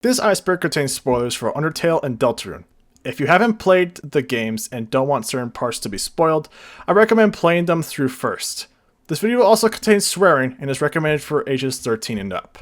This iceberg contains spoilers for UnderTale and DeltaRune. If you haven't played the games and don't want certain parts to be spoiled, I recommend playing them through first. This video also contains swearing and is recommended for ages 13 and up.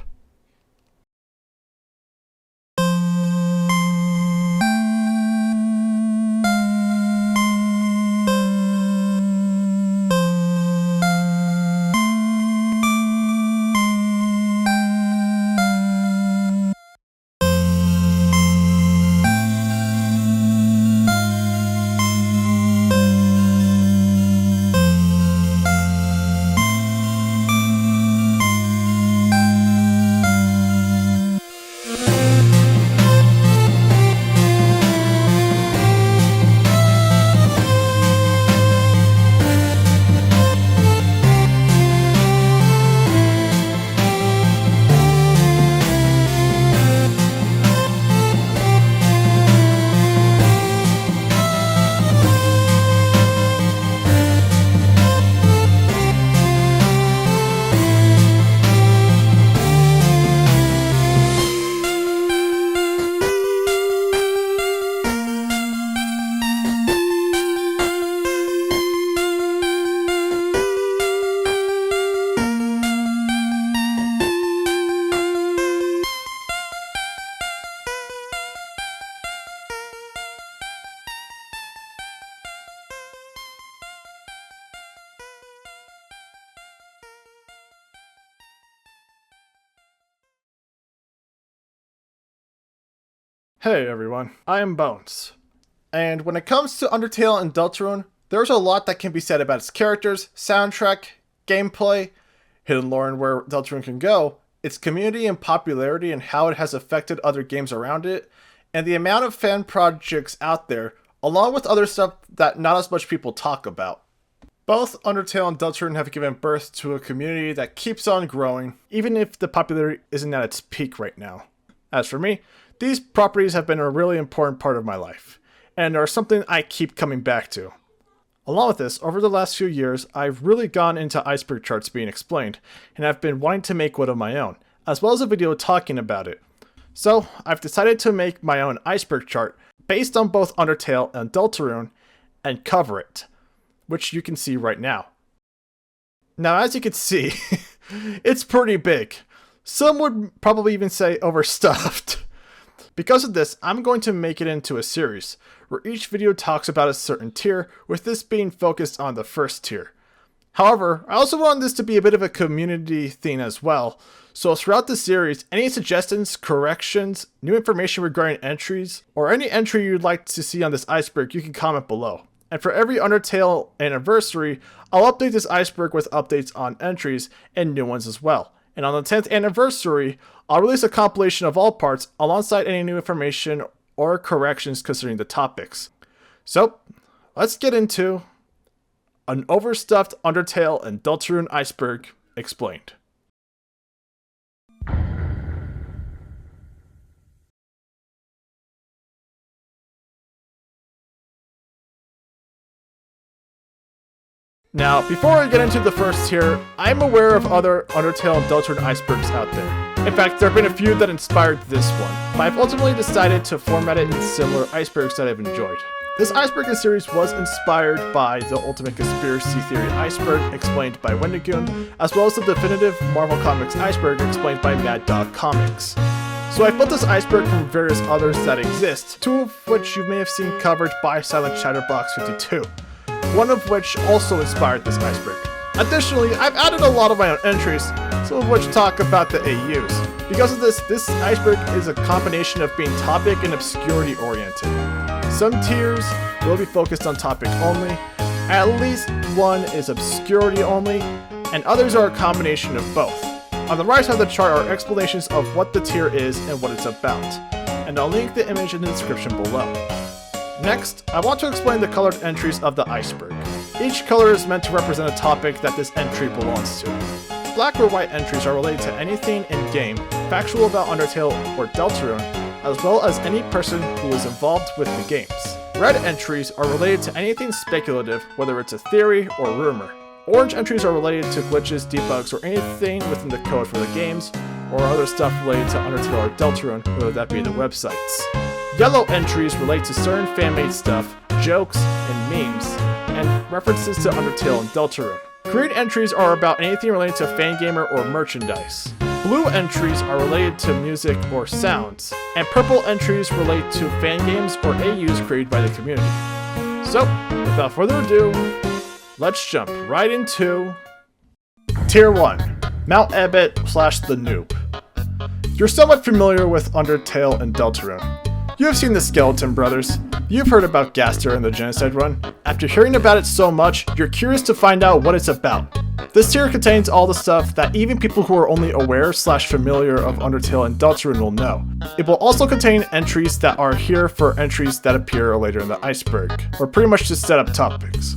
Hey everyone, I am Bones. And when it comes to UnderTale and DeltaRune, there's a lot that can be said about its characters, soundtrack, gameplay, hidden lore and where DeltaRune can go, its community and popularity and how it has affected other games around it, and the amount of fan projects out there, along with other stuff that not as much people talk about. Both UnderTale and DeltaRune have given birth to a community that keeps on growing, even if the popularity isn't at its peak right now. As for me, these properties have been a really important part of my life, and are something I keep coming back to. Along with this, over the last few years, I've really gone into iceberg charts being explained, and I've been wanting to make one of my own, as well as a video talking about it. So, I've decided to make my own iceberg chart based on both UnderTale and DeltaRune, and cover it, which you can see right now. Now, as you can see, it's pretty big. Some would probably even say overstuffed. Because of this, I'm going to make it into a series, where each video talks about a certain tier, with this being focused on the first tier. However, I also want this to be a bit of a community thing as well, so throughout the series, any suggestions, corrections, new information regarding entries, or any entry you'd like to see on this iceberg, you can comment below. And for every UnderTale anniversary, I'll update this iceberg with updates on entries and new ones as well. And on the 10th anniversary, I'll release a compilation of all parts alongside any new information or corrections concerning the topics. So, let's get into an overstuffed UnderTale and DeltaRune Iceberg explained. Now, before I get into the first tier, I'm aware of other UnderTale and DeltaRune icebergs out there. In fact, there have been a few that inspired this one, but I've ultimately decided to format it in similar icebergs that I've enjoyed. This iceberg series was inspired by the Ultimate Conspiracy Theory Iceberg explained by Wendigoon, as well as the definitive Marvel Comics iceberg explained by Mad Dog Comics. So I built this iceberg from various others that exist, two of which you may have seen covered by Silent Chatterbox 52. One of which also inspired this iceberg. Additionally, I've added a lot of my own entries, some of which talk about the AUs. Because of this iceberg is a combination of being topic and obscurity oriented. Some tiers will be focused on topic only, at least one is obscurity only, and others are a combination of both. On the right side of the chart are explanations of what the tier is and what it's about, and I'll link the image in the description below. Next, I want to explain the colored entries of the iceberg. Each color is meant to represent a topic that this entry belongs to. Black or white entries are related to anything in-game, factual about UnderTale or DeltaRune, as well as any person who is involved with the games. Red entries are related to anything speculative, whether it's a theory or rumor. Orange entries are related to glitches, debugs, or anything within the code for the games, or other stuff related to UnderTale or DeltaRune, whether that be the websites. Yellow entries relate to certain fan-made stuff, jokes, and memes, and references to UnderTale and DeltaRune. Green entries are about anything related to Fangamer or merchandise. Blue entries are related to music or sounds, and purple entries relate to fan games or AUs created by the community. So, without further ado, let's jump right into Tier 1, Mount Ebit / The Noob. You're somewhat familiar with UnderTale and DeltaRune. You have seen the Skeleton Brothers. You've heard about Gaster and the Genocide Run. After hearing about it so much, you're curious to find out what it's about. This tier contains all the stuff that even people who are only aware / familiar of UnderTale and DeltaRune will know. It will also contain entries that are here for entries that appear later in the iceberg, or pretty much just set up topics.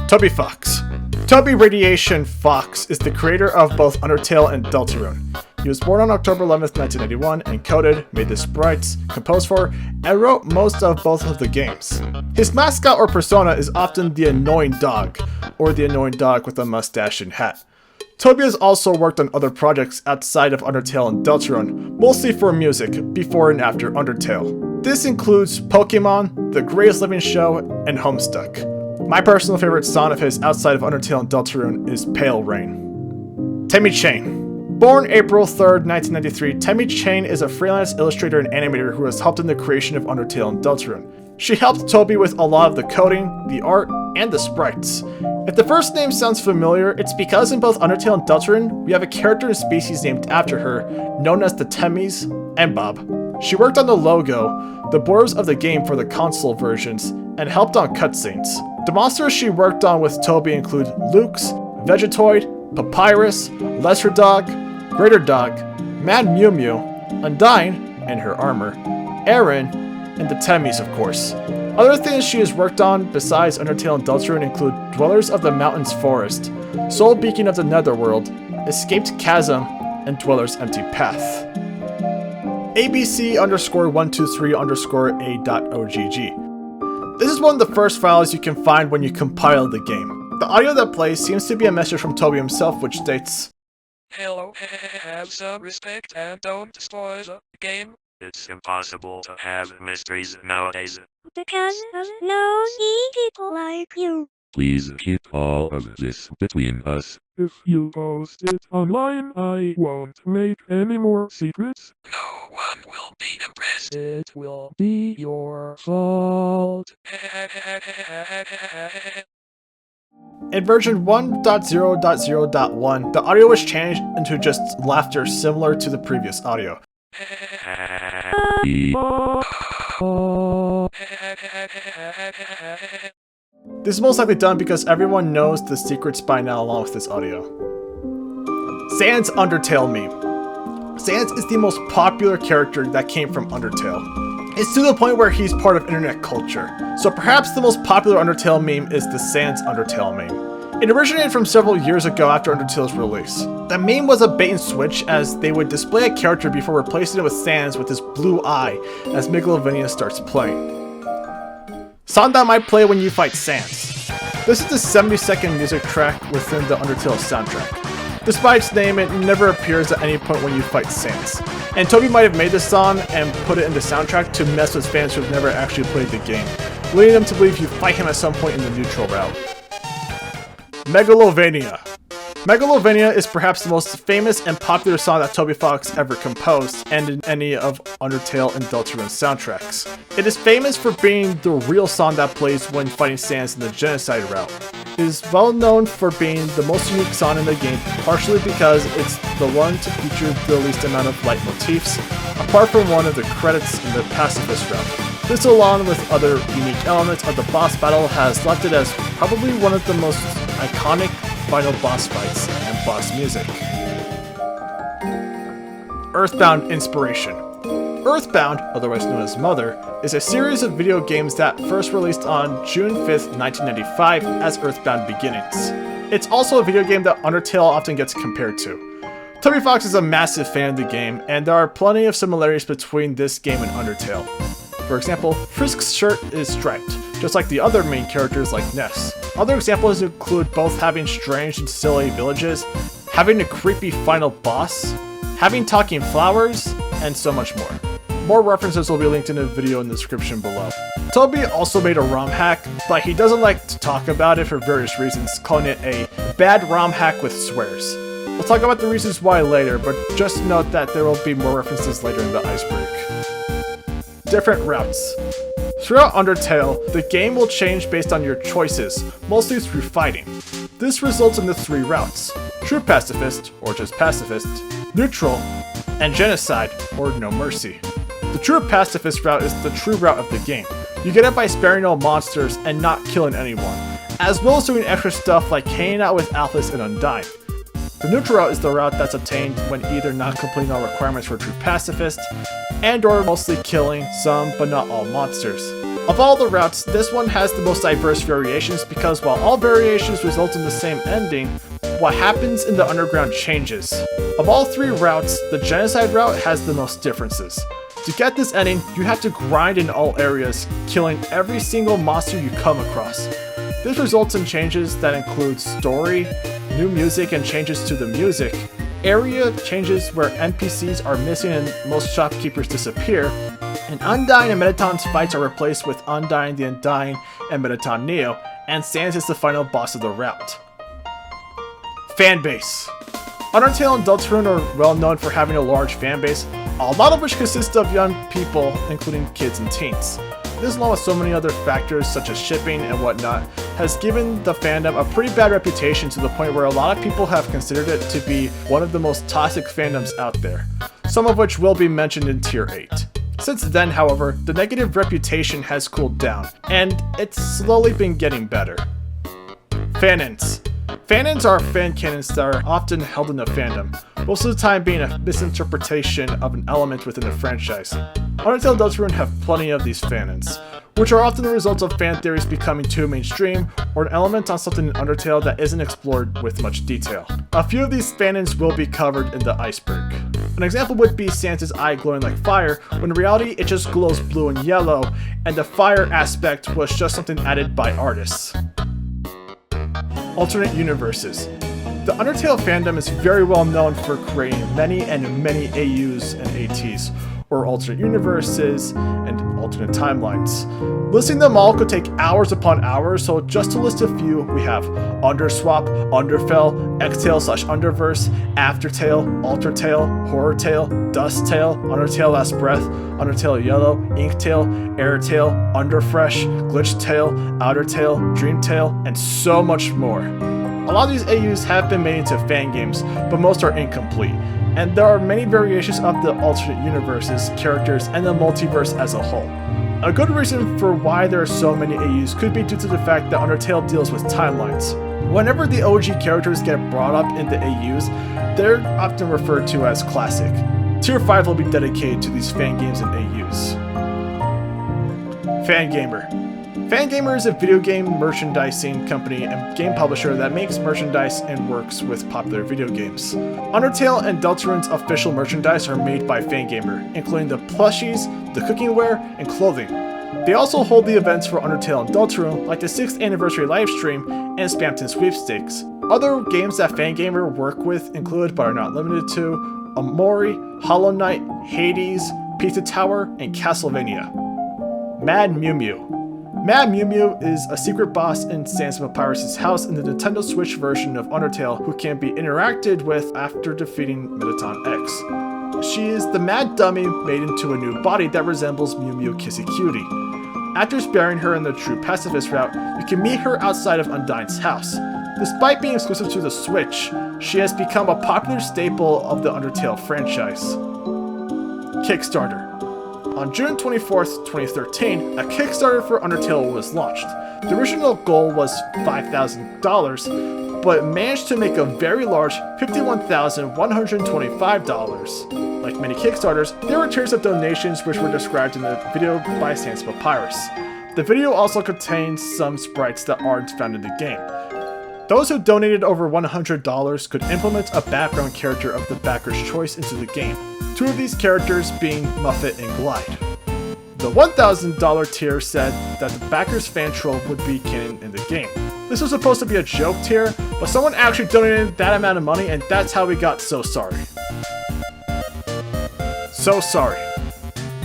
Toby Fox. Toby Radiation Fox is the creator of both UnderTale and DeltaRune. He was born on October 11th, 1981, and coded, made the sprites, composed for, and wrote most of both of the games. His mascot or persona is often the annoying dog, or the annoying dog with a mustache and hat. Toby has also worked on other projects outside of UnderTale and DeltaRune, mostly for music, before and after UnderTale. This includes Pokemon, The Greatest Living Show, and Homestuck. My personal favorite song of his outside of UnderTale and DeltaRune is Pale Rain. Temmie Chang. Born April 3rd, 1993, Temmie Chang is a freelance illustrator and animator who has helped in the creation of UnderTale and DeltaRune. She helped Toby with a lot of the coding, the art, and the sprites. If the first name sounds familiar, it's because in both UnderTale and DeltaRune, we have a character and species named after her, known as the Temmies and Bob. She worked on the logo, the borders of the game for the console versions, and helped on cutscenes. The monsters she worked on with Toby include Lux, Vegetoid, Papyrus, Lesser Dog, Greater Dog, Mad Mew Mew, Undyne, and her armor, Aaron, and the Temmies, of course. Other things she has worked on besides UnderTale and DeltaRune include Dwellers of the Mountains Forest, Soul Beacon of the Netherworld, Escaped Chasm, and Dweller's Empty Path. ABC_123_A.OGG. This is one of the first files you can find when you compile the game. The audio that plays seems to be a message from Toby himself, which states, "Hello, have some respect and don't spoil the game. It's impossible to have mysteries nowadays because of nosy people like you. Please keep all of this between us. If you post it online, I won't make any more secrets. No one will be impressed. It will be your fault." In version 1.0.0.1, the audio was changed into just laughter similar to the previous audio. This is most likely done because everyone knows the secrets by now along with this audio. Sans UnderTale meme. Sans is the most popular character that came from UnderTale. It's to the point where he's part of internet culture. So perhaps the most popular UnderTale meme is the Sans UnderTale meme. It originated from several years ago after UnderTale's release. The meme was a bait and switch as they would display a character before replacing it with Sans with his blue eye as MEGALOVANIA starts playing. Song that might play when you fight Sans. This is the 70-second music track within the UnderTale soundtrack. Despite its name, it never appears at any point when you fight Sans. And Toby might have made this song and put it in the soundtrack to mess with fans who have never actually played the game, leading them to believe you fight him at some point in the neutral route. Megalovania. Megalovania is perhaps the most famous and popular song that Toby Fox ever composed, and in any of UnderTale and DeltaRune soundtracks. It is famous for being the real song that plays when fighting Sans in the Genocide route. It is well known for being the most unique song in the game, partially because it's the one to feature the least amount of leitmotifs, apart from one of the credits in the Pacifist route. This, along with other unique elements of the boss battle, has left it as probably one of the most iconic final boss fights and boss music. Earthbound Inspiration. Earthbound, otherwise known as Mother, is a series of video games that first released on June 5th, 1995 as Earthbound Beginnings. It's also a video game that UnderTale often gets compared to. Toby Fox is a massive fan of the game, and there are plenty of similarities between this game and UnderTale. For example, Frisk's shirt is striped, just like the other main characters like Ness. Other examples include both having strange and silly villages, having a creepy final boss, having talking flowers, and so much more. More references will be linked in the video in the description below. Toby also made a ROM hack, but he doesn't like to talk about it for various reasons, calling it a bad ROM hack with swears. We'll talk about the reasons why later, but just note that there will be more references later in the Iceberg. Different routes. Throughout UnderTale, the game will change based on your choices, mostly through fighting. This results in the 3 routes: True Pacifist, or just Pacifist, Neutral, and Genocide, or No Mercy. The True Pacifist route is the true route of the game. You get it by sparing all monsters and not killing anyone, as well as doing extra stuff like hanging out with Alphas and Undying. The Neutral route is the route that's obtained when either not completing all requirements for True Pacifist, and or mostly killing some but not all monsters. Of all the routes, this one has the most diverse variations because while all variations result in the same ending, what happens in the underground changes. Of all 3 routes, the Genocide route has the most differences. To get this ending, you have to grind in all areas, killing every single monster you come across. This results in changes that include story, new music and changes to the music, area changes where NPCs are missing and most shopkeepers disappear, and Undying and Megaton's fights are replaced with Undying the Undying and Spamton Neo, and Sans is the final boss of the route. Fanbase. UnderTale and DeltaRune are well known for having a large fanbase, a lot of which consists of young people, including kids and teens. This, along with so many other factors such as shipping and whatnot, has given the fandom a pretty bad reputation to the point where a lot of people have considered it to be one of the most toxic fandoms out there, some of which will be mentioned in Tier 8. Since then, however, the negative reputation has cooled down, and it's slowly been getting better. Fanons. Fanons are fan canons that are often held in the fandom, most of the time being a misinterpretation of an element within a franchise. UnderTale and DeltaRune have plenty of these fanons, which are often the result of fan theories becoming too mainstream, or an element on something in UnderTale that isn't explored with much detail. A few of these fanons will be covered in the Iceberg. An example would be Santa's eye glowing like fire, when in reality it just glows blue and yellow, and the fire aspect was just something added by artists. Alternate universes. The UnderTale fandom is very well known for creating many AUs and ATs, or alternate universes and alternate timelines. Listing them all could take hours upon hours, so just to list a few, we have Underswap, Underfell, Xtale/Underverse, Aftertale, Altertale, Horrortale, Dusttale, UnderTale Last Breath, UnderTale Yellow, Inktale, Airtale, Underfresh, Glitchtale, Outertale, Dreamtale, and so much more. A lot of these AUs have been made into fan games, but most are incomplete, and there are many variations of the alternate universes, characters, and the multiverse as a whole. A good reason for why there are so many AUs could be due to the fact that UnderTale deals with timelines. Whenever the OG characters get brought up in the AUs, they're often referred to as classic. Tier 5 will be dedicated to these fan games and AUs. Fangamer. Fangamer is a video game merchandising company and game publisher that makes merchandise and works with popular video games. UnderTale and DeltaRune's official merchandise are made by Fangamer, including the plushies, the cookingware, and clothing. They also hold the events for UnderTale and DeltaRune, like the 6th Anniversary Livestream and Spamton Sweepstakes. Other games that Fangamer work with include, but are not limited to, Amori, Hollow Knight, Hades, Pizza Tower, and Castlevania. Mad Mew Mew. Mad Mew Mew is a secret boss in Sans Papyrus' house in the Nintendo Switch version of UnderTale who can be interacted with after defeating Megaton X. She is the mad dummy made into a new body that resembles Mew Mew Kissy Cutie. After sparing her in the True Pacifist route, you can meet her outside of Undyne's house. Despite being exclusive to the Switch, she has become a popular staple of the UnderTale franchise. Kickstarter. On June 24th, 2013, a Kickstarter for UnderTale was launched. The original goal was $5,000, but managed to make a very large $51,125. Like many Kickstarters, there were tiers of donations which were described in the video by Sans Papyrus. The video also contains some sprites that aren't found in the game. Those who donated over $100 could implement a background character of the backer's choice into the game. Two of these characters being Muffet and Glide. The $1,000 tier said that the backer's fan troll would be canon in the game. This was supposed to be a joke tier, but someone actually donated that amount of money, and that's how we got So Sorry. So Sorry.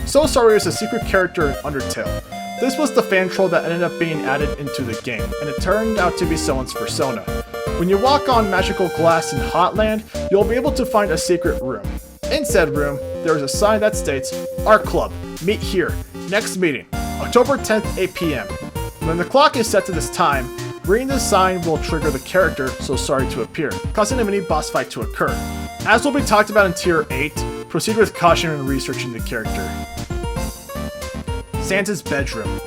So Sorry is a secret character in UnderTale. This was the fan troll that ended up being added into the game, and it turned out to be someone's persona. When you walk on magical glass in Hotland, you'll be able to find a secret room. In said room, there is a sign that states, Art Club, meet here, next meeting, October 10th, 8 PM. When the clock is set to this time, reading the sign will trigger the character So Sorry to appear, causing a mini boss fight to occur. As will be talked about in Tier 8, proceed with caution when researching the character. Sans' bedroom.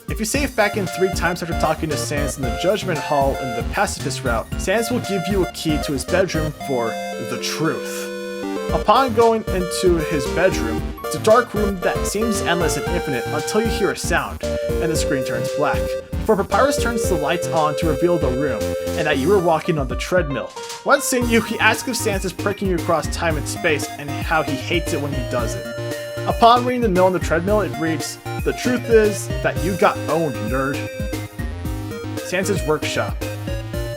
If you save back in 3 times after talking to Sans in the Judgment Hall in the Pacifist route, Sans will give you a key to his bedroom for the truth. Upon going into his bedroom, it's a dark room that seems endless and infinite until you hear a sound, and the screen turns black. Before Papyrus turns the lights on to reveal the room, and that you are walking on the treadmill. Once seeing you, he asks if Sans is pricking you across time and space, and how he hates it when he does it. Upon reading the note on the treadmill, it reads, "The truth is that you got owned, nerd." Sans' workshop.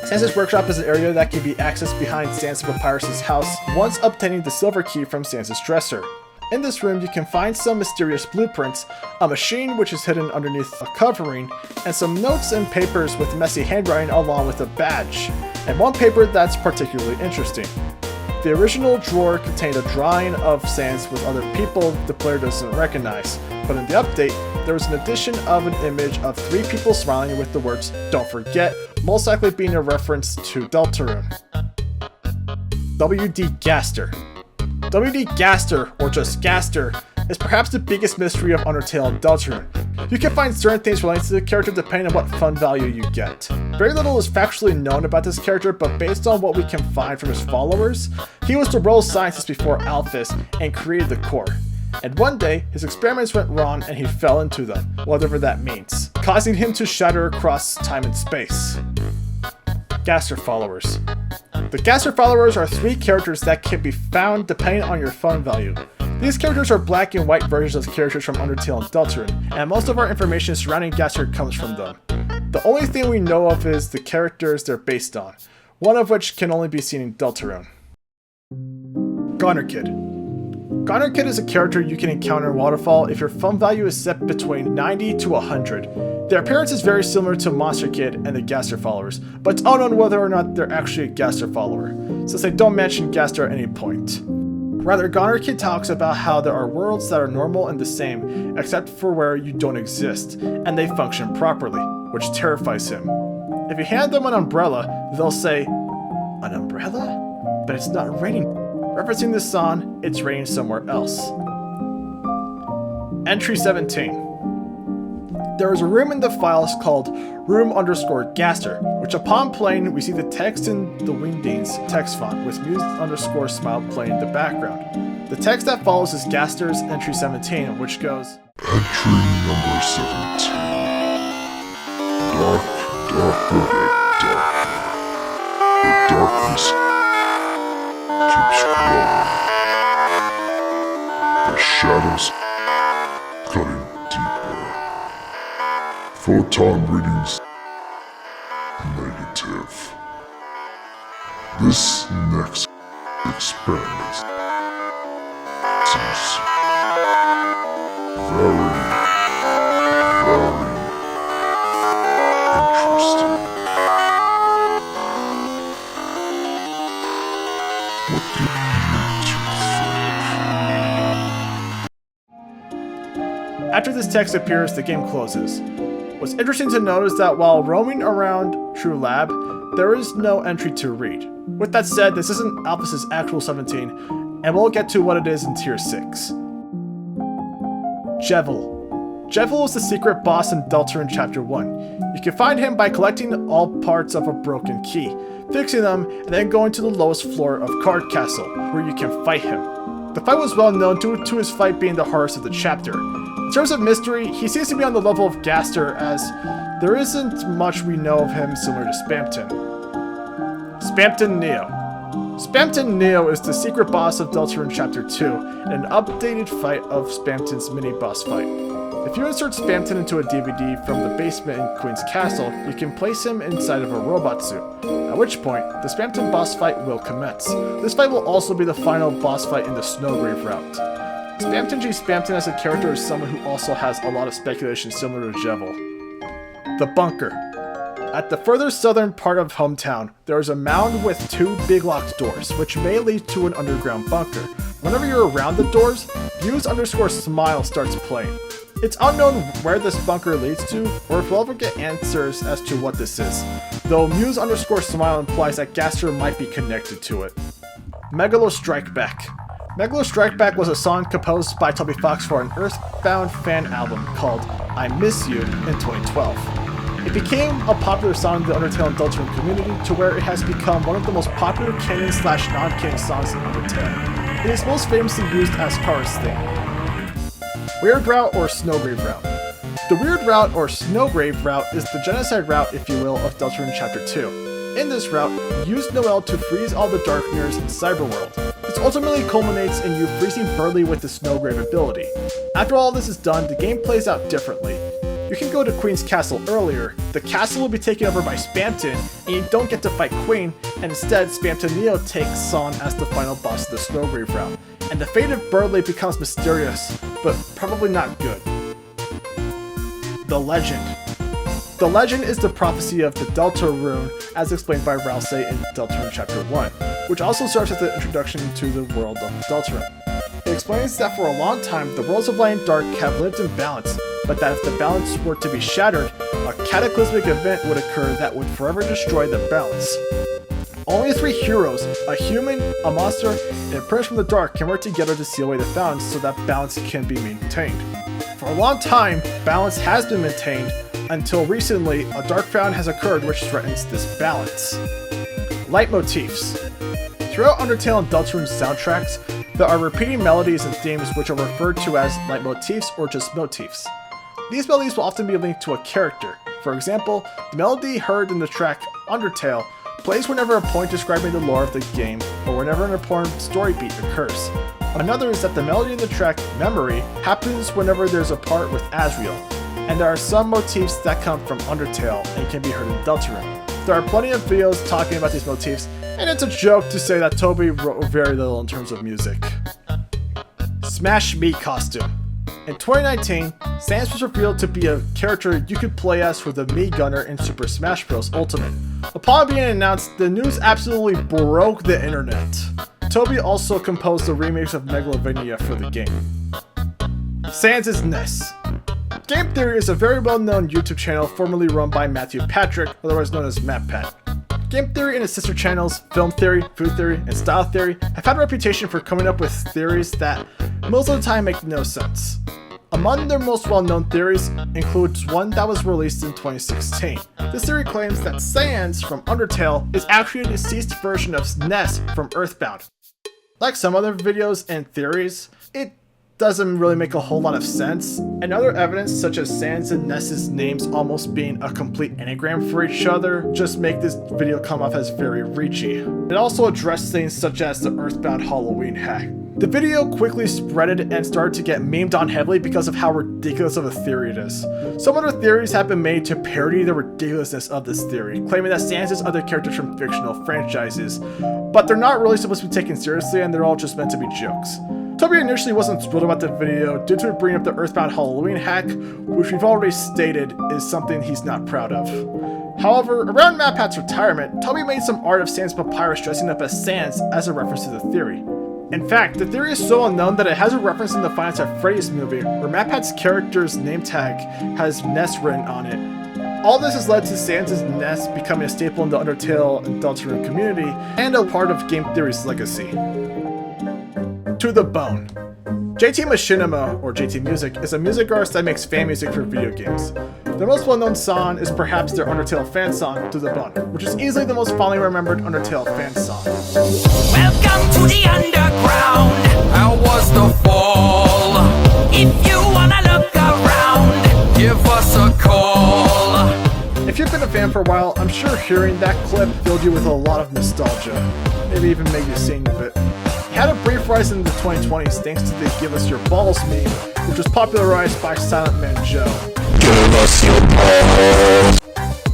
Sans' workshop is an area that can be accessed behind Sans and Papyrus' house once obtaining the silver key from Sans' dresser. In this room, you can find some mysterious blueprints, a machine which is hidden underneath a covering, and some notes and papers with messy handwriting along with a badge, and one paper that's particularly interesting. The original drawer contained a drawing of Sans with other people the player doesn't recognize, but in the update, there was an addition of an image of 3 people smiling with the words, "Don't forget," most likely being a reference to DeltaRune. WD Gaster. WD Gaster, or just Gaster, is perhaps the biggest mystery of UnderTale and DeltaRune. You can find certain things related to the character depending on what fun value you get. Very little is factually known about this character, but based on what we can find from his followers, he was the world scientist before Alphys and created the core. And one day, his experiments went wrong and he fell into them, whatever that means, causing him to shatter across time and space. Gaster Followers. The Gaster Followers are 3 characters that can be found depending on your fun value. These characters are black and white versions of characters from UnderTale and DeltaRune, and most of our information surrounding Gaster comes from them. The only thing we know of is the characters they're based on, one of which can only be seen in DeltaRune. Goner Kid. Goner Kid is a character you can encounter in Waterfall if your fun value is set between 90 to 100. Their appearance is very similar to Monster Kid and the Gaster Followers, but it's unknown whether or not they're actually a Gaster follower, since they don't mention Gaster at any point. Rather, Goner Kid talks about how there are worlds that are normal and the same, except for where you don't exist, and they function properly, which terrifies him. If you hand them an umbrella, they'll say, "An umbrella? But it's not raining." Referencing the song, "It's raining somewhere else." Entry 17. There is a room in the files called room_Gaster, which upon playing, we see the text in the Wingdings text font with Mew_Smile playing in the background. The text that follows is Gaster's Entry 17, which goes, Entry number 17. Dark, darker, dark. The darkness keeps growing. The shadows cutting deeper. Photon readings negative. This next experiment seems very, very interesting. What do you think? After this text appears, the game closes. What's interesting to note is that while roaming around True Lab, there is no entry to read. With that said, this isn't Alphys' actual 17, and we'll get to what it is in Tier 6. Jevil. Jevil is the secret boss in DeltaRune Chapter 1. You can find him by collecting all parts of a broken key, fixing them, and then going to the lowest floor of Card Castle, where you can fight him. The fight was well known due to his fight being the hardest of the chapter. In terms of mystery, he seems to be on the level of Gaster, as there isn't much we know of him similar to Spamton. Spamton Neo. Spamton Neo is the secret boss of DeltaRune Chapter 2, and an updated fight of Spamton's mini-boss fight. If you insert Spamton into a DVD from the basement in Queen's Castle, you can place him inside of a robot suit, at which point, the Spamton boss fight will commence. This fight will also be the final boss fight in the Snowgrave route. Spamton G. Spamton as a character is someone who also has a lot of speculation similar to Jevil. The Bunker. At the further southern part of hometown, there is a mound with 2 big locked doors, which may lead to an underground bunker. Whenever you're around the doors, Muse_Smile starts playing. It's unknown where this bunker leads to, or if we'll ever get answers as to what this is, though Muse_Smile implies that Gaster might be connected to it. Megalo Strike Back. Megalo Strike Back was a song composed by Toby Fox for an Earthbound fan album called I Miss You in 2012. It became a popular song in the UnderTale and DeltaRune community to where it has become one of the most popular canon/non-canon songs in UnderTale. It is most famously used as Kara's theme. Weird Route or Snowgrave Route. The Weird Route or Snowgrave Route is the genocide route, if you will, of DeltaRune Chapter 2. In this route, you use Noelle to freeze all the Darkners in Cyberworld. This ultimately culminates in you freezing Burley with the Snowgrave ability. After all this is done, the game plays out differently. You can go to Queen's Castle earlier, the castle will be taken over by Spamton, and you don't get to fight Queen, and instead Spamton Neo takes on as the final boss of the Snowgrave route, and the fate of Burley becomes mysterious, but probably not good. The Legend. The Legend is the prophecy of the DeltaRune as explained by Ralsei in DeltaRune Chapter 1, which also serves as the introduction to the world of DeltaRune. It explains that for a long time, the worlds of light and dark have lived in balance, but that if the balance were to be shattered, a cataclysmic event would occur that would forever destroy the balance. Only 3 heroes, a human, a monster, and a prince from the dark can work together to seal away the balance so that balance can be maintained. For a long time, balance has been maintained, until recently, a dark found has occurred which threatens this balance. Leitmotifs. Throughout UnderTale and DeltaRune soundtracks, there are repeating melodies and themes which are referred to as leitmotifs or just motifs. These melodies will often be linked to a character. For example, the melody heard in the track UnderTale plays whenever a point describing the lore of the game or whenever an important story beat occurs. Another is that the melody in the track Memory happens whenever there's a part with Asriel, and there are some motifs that come from UnderTale and can be heard in DeltaRune. There are plenty of videos talking about these motifs, and it's a joke to say that Toby wrote very little in terms of music. Smash Mii Costume. In 2019, Sans was revealed to be a character you could play as for the Mii Gunner in Super Smash Bros. Ultimate. Upon being announced, the news absolutely broke the internet. Toby also composed the remix of MEGALOVANIA for the game. Sans Is Ness. Game Theory is a very well-known YouTube channel formerly run by Matthew Patrick, otherwise known as MatPat. Game Theory and its sister channels, Film Theory, Food Theory, and Style Theory, have had a reputation for coming up with theories that most of the time make no sense. Among their most well-known theories includes one that was released in 2016. This theory claims that Sans from UnderTale is actually a deceased version of Ness from Earthbound. Like some other videos and theories, it doesn't really make a whole lot of sense, and other evidence such as Sans and Ness's names almost being a complete anagram for each other just make this video come off as very reachy. It also addressed things such as the Earthbound Halloween hack. The video quickly spreaded and started to get memed on heavily because of how ridiculous of a theory it is. Some other theories have been made to parody the ridiculousness of this theory, claiming that Sans is other characters from fictional franchises, but they're not really supposed to be taken seriously and they're all just meant to be jokes. Toby initially wasn't thrilled about the video due to it bringing up the Earthbound Halloween hack, which we've already stated is something he's not proud of. However, around MatPat's retirement, Toby made some art of Sans Papyrus dressing up as Sans as a reference to the theory. In fact, the theory is so unknown that it has a reference in the Five Nights at Freddy's movie, where MatPat's character's name tag has Ness written on it. All this has led to Sans' Ness becoming a staple in the UnderTale and DeltaRune community, and a part of Game Theory's legacy. To the Bone. JT Machinima, or JT Music, is a music artist that makes fan music for video games. Their most well-known song is perhaps their UnderTale fan song, To the Bone, which is easily the most fondly remembered UnderTale fan song. Welcome to the underground. How was the fall? If you wanna look around, give us a call. If you've been a fan for a while, I'm sure hearing that clip filled you with a lot of nostalgia. Maybe even made you sing a bit. had a brief rise in the 2020s thanks to the Give Us Your Balls meme, which was popularized by Silent Man Joe. Give us your balls.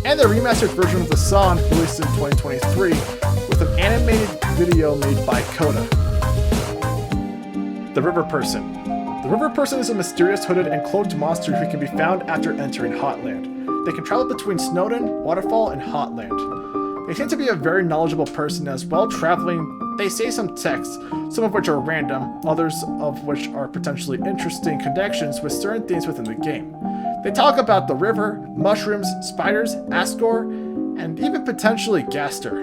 And the remastered version of the song released in 2023 with an animated video made by Coda. The River Person. The River Person is a mysterious hooded and cloaked monster who can be found after entering Hotland. They can travel between Snowdon, Waterfall, and Hotland. They seem to be a very knowledgeable person as well traveling. They say some texts, some of which are random, others of which are potentially interesting connections with certain things within the game. They talk about the river, mushrooms, spiders, Asgore, and even potentially Gaster.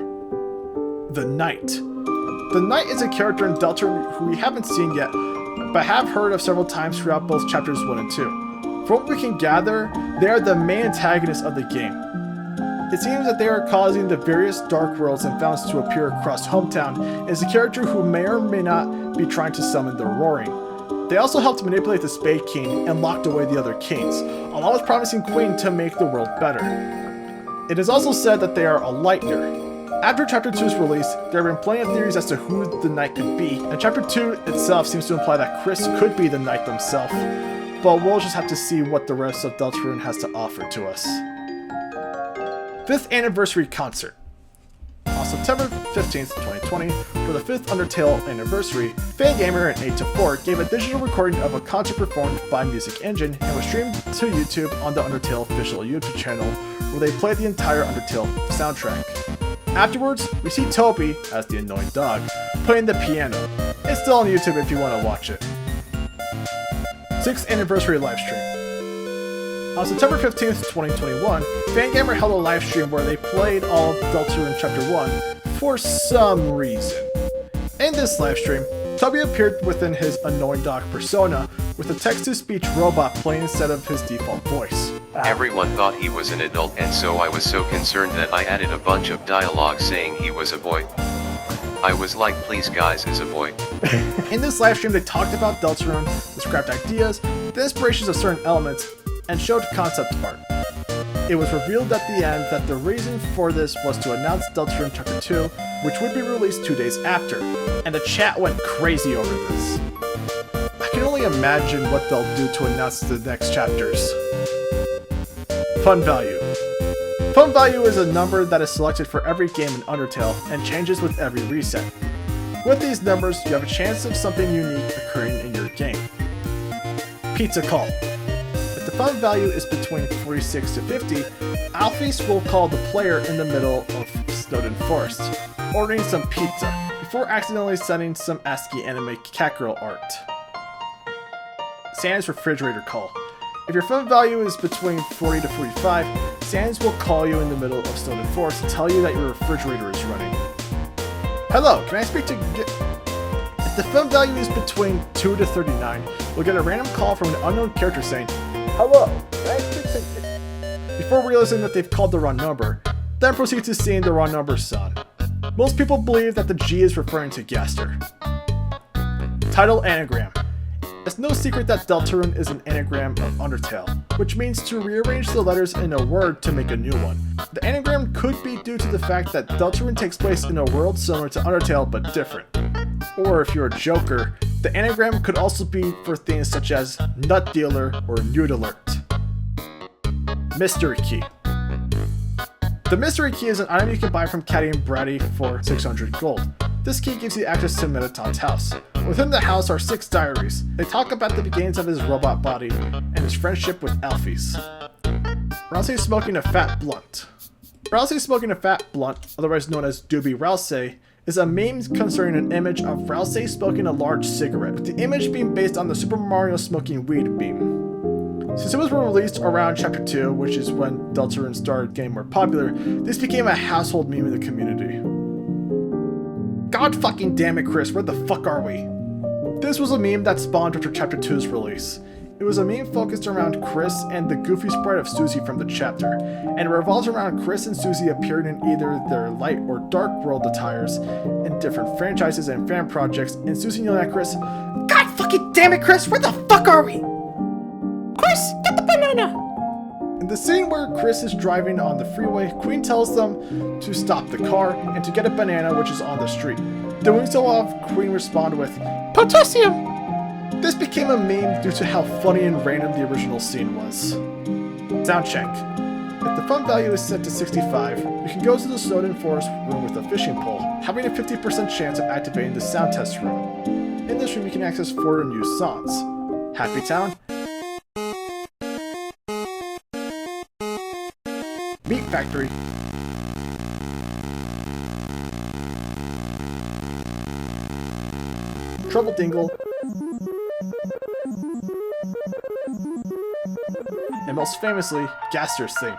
The Knight. The Knight is a character in DeltaRune who we haven't seen yet, but have heard of several times throughout both chapters 1 and 2. From what we can gather, they are the main antagonists of the game. It seems that they are causing the various dark worlds and Fanons to appear across Hometown, and is a character who may or may not be trying to summon the Roaring. They also helped manipulate the Spade King and locked away the other kings, along with promising Queen to make the world better. It is also said that they are a Lightner. After Chapter 2's release, there have been plenty of theories as to who the Knight could be, and Chapter 2 itself seems to imply that Chris could be the Knight himself, but we'll just have to see what the rest of DeltaRune has to offer to us. 5th Anniversary Concert. On September 15th, 2020, for the 5th UnderTale anniversary, Fangamer and 8to4 gave a digital recording of a concert performed by Music Engine and was streamed to YouTube on the UnderTale official YouTube channel, where they played the entire UnderTale soundtrack. Afterwards, we see Toby, as the annoying dog, playing the piano. It's still on YouTube if you want to watch it. 6th Anniversary Livestream. On September 15th, 2021, Fangamer held a livestream where they played all of DeltaRune Chapter 1 for some reason. In this livestream, Toby appeared within his annoying dog persona with a text-to-speech robot playing instead of his default voice. Everyone thought he was an adult, and so I was so concerned that I added a bunch of dialogue saying he was a boy. I was like, please guys, is a boy. In this livestream, they talked about DeltaRune, described ideas, the inspirations of certain elements, and showed concept art. It was revealed at the end that the reason for this was to announce DeltaRune Chapter 2, which would be released 2 days after, and the chat went crazy over this. I can only imagine what they'll do to announce the next chapters. Fun value. Fun value is a number that is selected for every game in UnderTale and changes with every reset. With these numbers, you have a chance of something unique occurring in your game. Pizza call. If the fun value is between 46 to 50, Alphys will call the player in the middle of Snowdon Forest, ordering some pizza, before accidentally sending some ASCII anime cat girl art. Sans refrigerator call. If your fun value is between 40 to 45, Sans will call you in the middle of Snowdon Forest to tell you that your refrigerator is running. Hello, can I speak to... If the fun value is between 2 to 39, you'll get a random call from an unknown character saying, "Hello, can I speak to..." Before realizing that they've called the wrong number, then proceed to sing the wrong number song. Most people believe that the G is referring to Gaster. Title Anagram. It's no secret that DeltaRune is an anagram of UnderTale, which means to rearrange the letters in a word to make a new one. The anagram could be due to the fact that DeltaRune takes place in a world similar to UnderTale but different. Or if you're a joker, the anagram could also be for things such as Nut Dealer or Nude Alert. Mystery Key. The Mystery Key is an item you can buy from Caddy and Bratty for 600 gold. This key gives you access to Mettaton's house. Within the house are 6 diaries. They talk about the beginnings of his robot body and his friendship with Alphys. Ralsei smoking a fat blunt. Ralsei smoking a fat blunt, otherwise known as Doobie Ralsei, is a meme concerning an image of Ralsei smoking a large cigarette, with the image being based on the Super Mario smoking weed meme. Since it was released around Chapter 2, which is when DeltaRune started getting more popular, this became a household meme in the community. God fucking damn it, Chris, where the fuck are we? This was a meme that spawned after Chapter 2's release. It was a meme focused around Chris and the goofy sprite of Susie from the chapter, and it revolves around Chris and Susie appearing in either their light or dark world attires in different franchises and fan projects, and Susie yelling at Chris, "God fucking damn it, Chris, where the fuck are we? Chris, get the banana!" In the scene where Chris is driving on the freeway, Queen tells them to stop the car and to get a banana which is on the street. Doing so, I'll have Queen respond with, "Potassium!" This became a meme due to how funny and random the original scene was. Sound check. If the fun value is set to 65, you can go to the Snowden Forest room with a fishing pole, having a 50% chance of activating the sound test room. In this room you can access 4 unused songs. Happy Town, Meat Factory, Trouble Dingle, and most famously, Gaster's theme.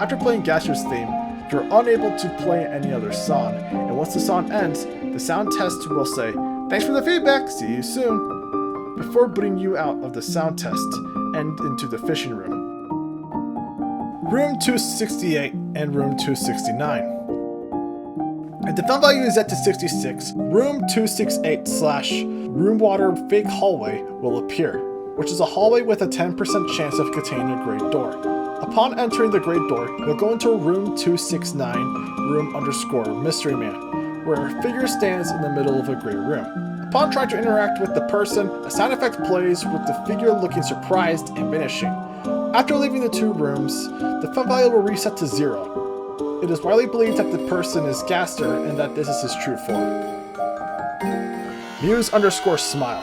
After playing Gaster's theme, you're unable to play any other song, and once the song ends, the sound test will say, "Thanks for the feedback, see you soon," before booting you out of the sound test and into the fishing room. Room 268 and Room 269. If the fun value is set to 66, Room 268/Room Water Fake Hallway will appear, which is a hallway with a 10% chance of containing a great door. Upon entering the great door, you'll go into Room 269, Room_Mystery Man, where a figure stands in the middle of a great room. Upon trying to interact with the person, a sound effect plays with the figure looking surprised and vanishing. After leaving the 2 rooms, the fun value will reset to 0. It is widely believed that the person is Gaster and that this is his true form. Muse_Smile.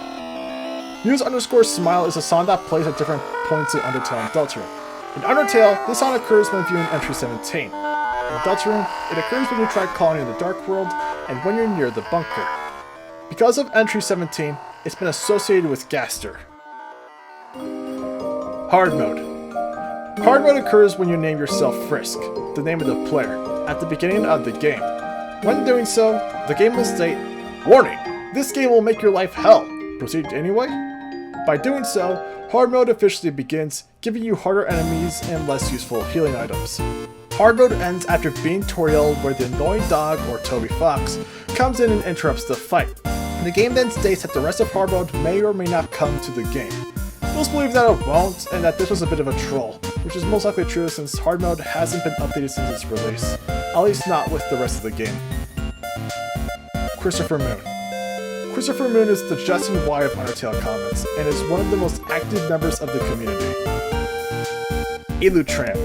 Muse_Smile is a song that plays at different points in UnderTale and DeltaRune. In UnderTale, this song occurs when viewing Entry 17. In DeltaRune, it occurs when you try calling in the Dark World and when you're near the bunker. Because of Entry 17, it's been associated with Gaster. Hard Mode. Hard Mode occurs when you name yourself Frisk, the name of the player, at the beginning of the game. When doing so, the game will state, "Warning! This game will make your life hell. Proceed anyway?" By doing so, Hard Mode officially begins, giving you harder enemies and less useful healing items. Hard Mode ends after beating Toriel, where the annoying dog, or Toby Fox, comes in and interrupts the fight. The game then states that the rest of Hard Mode may or may not come to the game. Most believe that it won't, and that this was a bit of a troll, which is most likely true since Hard Mode hasn't been updated since its release, at least not with the rest of the game. Christopher Moon. Christopher Moon is the Justin Y of UnderTale comments, and is one of the most active members of the community. Elu Tran.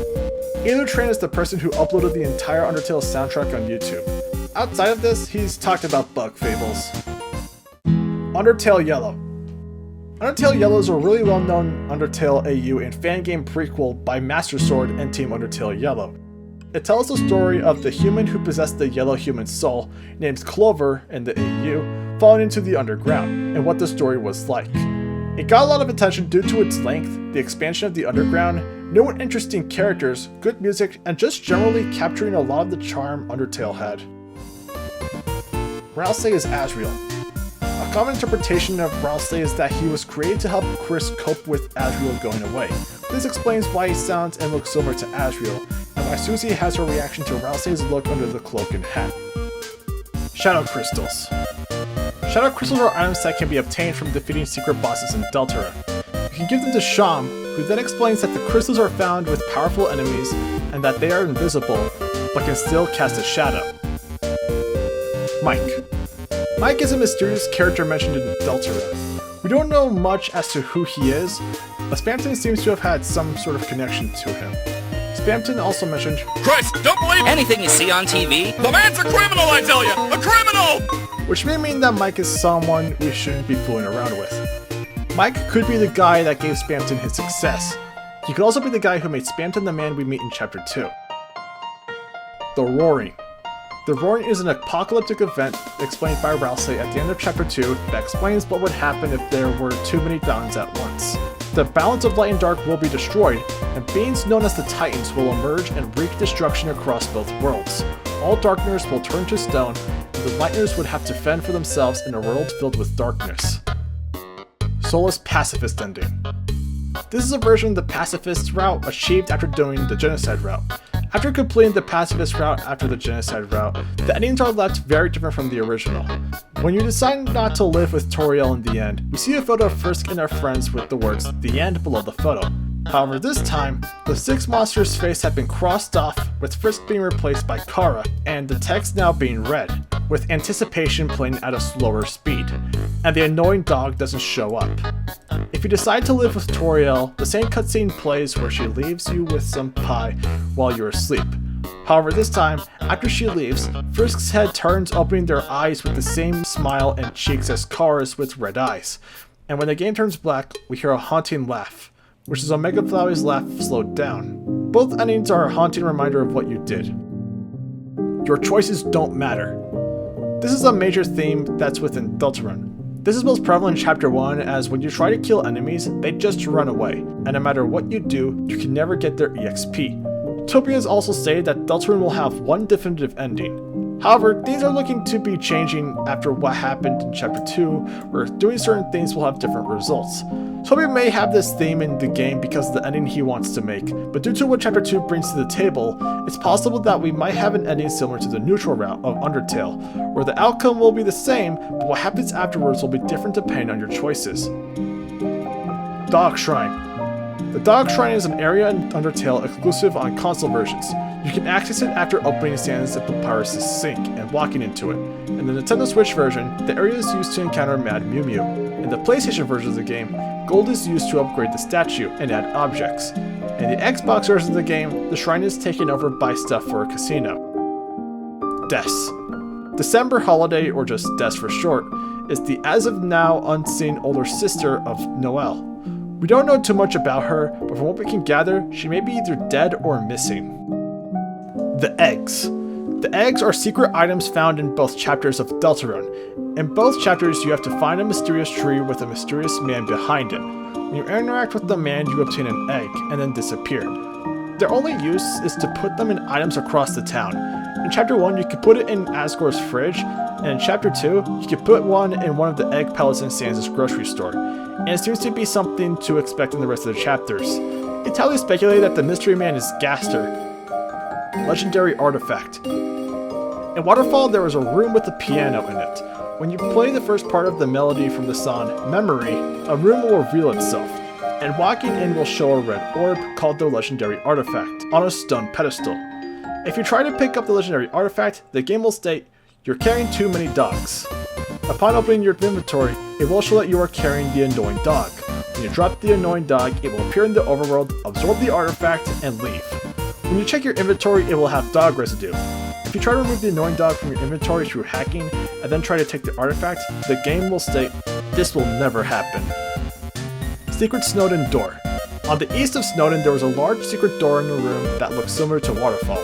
Elu Tran is the person who uploaded the entire UnderTale soundtrack on YouTube. Outside of this, he's talked about bug fables. UnderTale Yellow. UnderTale Yellow is a really well-known UnderTale AU and fan game prequel by Master Sword and Team UnderTale Yellow. It tells the story of the human who possessed the yellow human soul, named Clover in the AU, falling into the underground, and what the story was like. It got a lot of attention due to its length, the expansion of the underground, new and interesting characters, good music, and just generally capturing a lot of the charm UnderTale had. Ralsei Is Asriel. A common interpretation of Ralsei is that he was created to help Chris cope with Asriel going away. This explains why he sounds and looks similar to Asriel, and why Susie has her reaction to Ralsei's look under the cloak and hat. Shadow Crystals. Shadow Crystals are items that can be obtained from defeating secret bosses in DeltaRune. You can give them to Sham, who then explains that the crystals are found with powerful enemies, and that they are invisible, but can still cast a shadow. Mike. Mike is a mysterious character mentioned in DeltaRune. We don't know much as to who he is, but Spamton seems to have had some sort of connection to him. Spamton also mentioned, Christ, don't believe anything you see on TV. The man's a criminal, I tell you! A criminal! Which may mean that Mike is someone we shouldn't be fooling around with. Mike could be the guy that gave Spamton his success. He could also be the guy who made Spamton the man we meet in Chapter 2. The Roaring. The Roaring is an apocalyptic event explained by Ralsei at the end of Chapter 2 that explains what would happen if there were too many dawns at once. The balance of light and dark will be destroyed, and beings known as the Titans will emerge and wreak destruction across both worlds. All darkness will turn to stone, and the Lightners would have to fend for themselves in a world filled with darkness. Soulless Pacifist Ending. This is a version of the Pacifist route achieved after doing the Genocide route. After completing the Pacifist route after the Genocide route, the endings are left very different from the original. When you decide not to live with Toriel in the end, we see a photo of Frisk and our friends with the words, "The End" below the photo. However, this time, the 6 monsters' face have been crossed off, with Frisk being replaced by Kara, and the text now being read, with anticipation playing at a slower speed, and the annoying dog doesn't show up. If you decide to live with Toriel, the same cutscene plays where she leaves you with some pie while you're asleep. However, this time, after she leaves, Frisk's head turns, opening their eyes with the same smile and cheeks as Kara's with red eyes. And when the game turns black, we hear a haunting laugh, which is Omega Flowey's laugh slowed down. Both endings are a haunting reminder of what you did. Your choices don't matter. This is a major theme that's within DeltaRune. This is most prevalent in Chapter 1, as when you try to kill enemies, they just run away, and no matter what you do, you can never get their EXP. Toby has also stated that DeltaRune will have one definitive ending. However, things are looking to be changing after what happened in Chapter 2, where doing certain things will have different results. Toby may have this theme in the game because of the ending he wants to make, but due to what Chapter 2 brings to the table, it's possible that we might have an ending similar to the neutral route of UnderTale, where the outcome will be the same, but what happens afterwards will be different depending on your choices. Dog Shrine. The Dog Shrine is an area in UnderTale exclusive on console versions. You can access it after opening Sans at Papyrus' sink and walking into it. In the Nintendo Switch version, the area is used to encounter Mad Mew Mew. In the PlayStation version of the game, gold is used to upgrade the statue and add objects. In the Xbox version of the game, the shrine is taken over by stuff for a casino. Des. December Holiday, or just Des for short, is the as-of-now unseen older sister of Noelle. We don't know too much about her, but from what we can gather, she may be either dead or missing. The Eggs. The eggs are secret items found in both chapters of DeltaRune. In both chapters, you have to find a mysterious tree with a mysterious man behind it. When you interact with the man, you obtain an egg, and then disappear. Their only use is to put them in items across the town. In Chapter 1, you could put it in Asgore's fridge, and in Chapter 2, you could put one in one of the egg pallets in Sans' grocery store. And it seems to be something to expect in the rest of the chapters. It's highly speculated that the mystery man is Gaster. Legendary artifact. In Waterfall, there is a room with a piano in it. When you play the first part of the melody from the song Memory, a room will reveal itself, and walking in will show a red orb called the Legendary Artifact on a stone pedestal. If you try to pick up the Legendary Artifact, the game will state, "You're carrying too many dogs." Upon opening your inventory, it will show that you are carrying the annoying dog. When you drop the annoying dog, it will appear in the overworld, absorb the artifact, and leave. When you check your inventory, it will have dog residue. If you try to remove the annoying dog from your inventory through hacking, and then try to take the artifact, the game will state, "This will never happen." Secret Snowden Door. On the east of Snowden, there was a large secret door in a room that looked similar to Waterfall.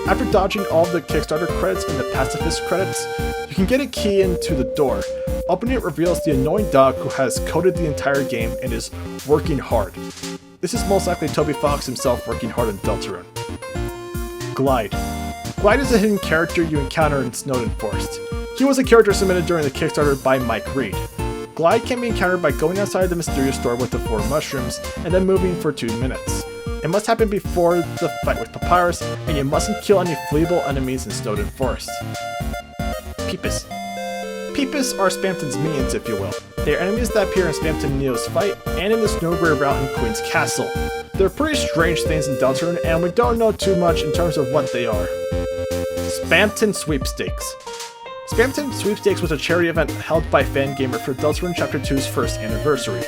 After dodging all the Kickstarter credits and the Pacifist credits, you can get a key into the door. Opening it reveals the annoying dog who has coded the entire game and is working hard. This is most likely Toby Fox himself working hard in DeltaRune. Glide. Glide is a hidden character you encounter in Snowden Forest. He was a character submitted during the Kickstarter by Mike Reed. Glide can be encountered by going outside the mysterious door with the 4 mushrooms and then moving for 2 minutes. It must happen before the fight with Papyrus, and you mustn't kill any fleeable enemies in Snowden Forest. Peepus. Peepus are Spamton's minions, if you will. They are enemies that appear in Spamton Neo's fight and in the Snowgrave route in Queen's Castle. They're pretty strange things in DeltaRune, and we don't know too much in terms of what they are. Spamton Sweepstakes. Spamton Sweepstakes was a charity event held by Fangamer for DeltaRune Chapter 2's first anniversary.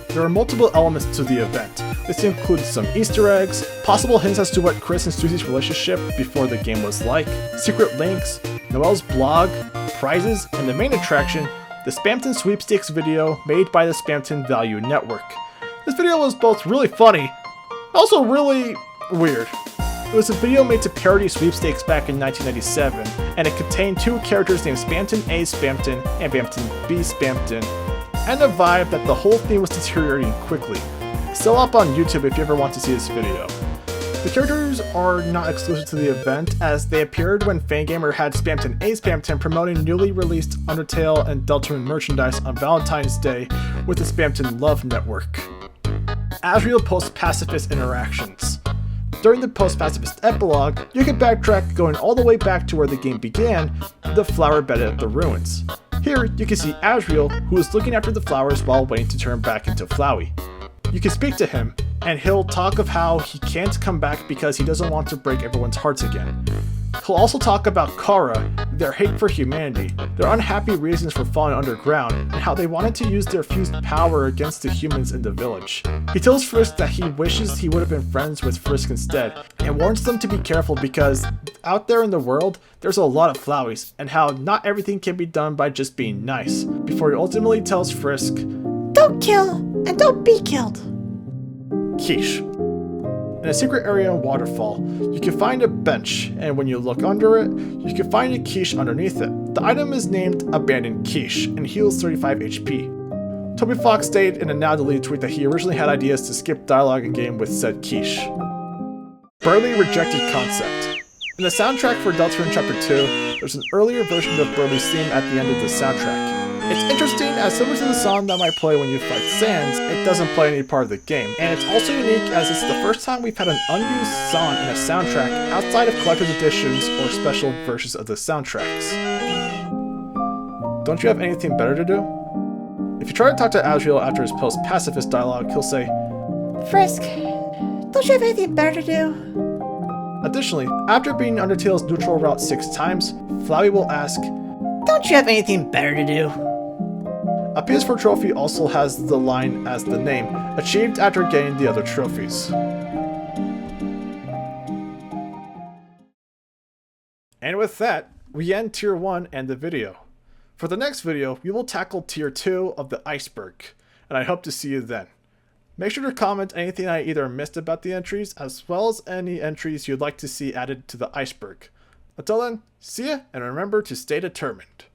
There are multiple elements to the event. This includes some Easter eggs, possible hints as to what Chris and Susie's relationship before the game was like, secret links, Noelle's blog, prizes, and the main attraction, the Spamton Sweepstakes video made by the Spamton Value Network. This video was both really funny, also really weird. It was a video made to parody sweepstakes back in 1997, and it contained 2 characters named Spamton A. Spamton and Spamton B. Spamton, and a vibe that the whole theme was deteriorating quickly. It's still up on YouTube if you ever want to see this video. The characters are not exclusive to the event, as they appeared when Fangamer had Spamton A. Spamton promoting newly released UnderTale and DeltaRune merchandise on Valentine's Day with the Spamton Love Network. Asriel Post-Pacifist interactions. During the Post-Pacifist epilogue, you can backtrack going all the way back to where the game began, the flower bed at the ruins. Here, you can see Asriel, who is looking after the flowers while waiting to turn back into Flowey. You can speak to him, and he'll talk of how he can't come back because he doesn't want to break everyone's hearts again. He'll also talk about Kara, their hate for humanity, their unhappy reasons for falling underground, and how they wanted to use their fused power against the humans in the village. He tells Frisk that he wishes he would have been friends with Frisk instead, and warns them to be careful because out there in the world, there's a lot of Flowies, and how not everything can be done by just being nice, before he ultimately tells Frisk, "Don't kill, and don't be killed." Quiche. In a secret area in Waterfall, you can find a bench, and when you look under it, you can find a quiche underneath it. The item is named Abandoned Quiche and heals 35 HP. Toby Fox stated in a now deleted tweet that he originally had ideas to skip dialogue in game with said quiche. Burly Rejected Concept. In the soundtrack for DeltaRune Chapter 2, there's an earlier version of Burly's theme at the end of the soundtrack. It's interesting as similar to the song that might play when you fight Sans, it doesn't play any part of the game, and it's also unique as it's the first time we've had an unused song in a soundtrack outside of collector's editions or special versions of the soundtracks. Don't you have anything better to do? If you try to talk to Asriel after his post-pacifist dialogue, he'll say, Frisk, don't you have anything better to do? Additionally, after beating Undertale's neutral route 6 times, Flowey will ask, Don't you have anything better to do? A PS4 trophy also has the line as the name, achieved after getting the other trophies. And with that, we end Tier 1 and the video. For the next video, we will tackle Tier 2 of the Iceberg, and I hope to see you then. Make sure to comment anything I either missed about the entries, as well as any entries you'd like to see added to the Iceberg. Until then, see ya, and remember to stay determined.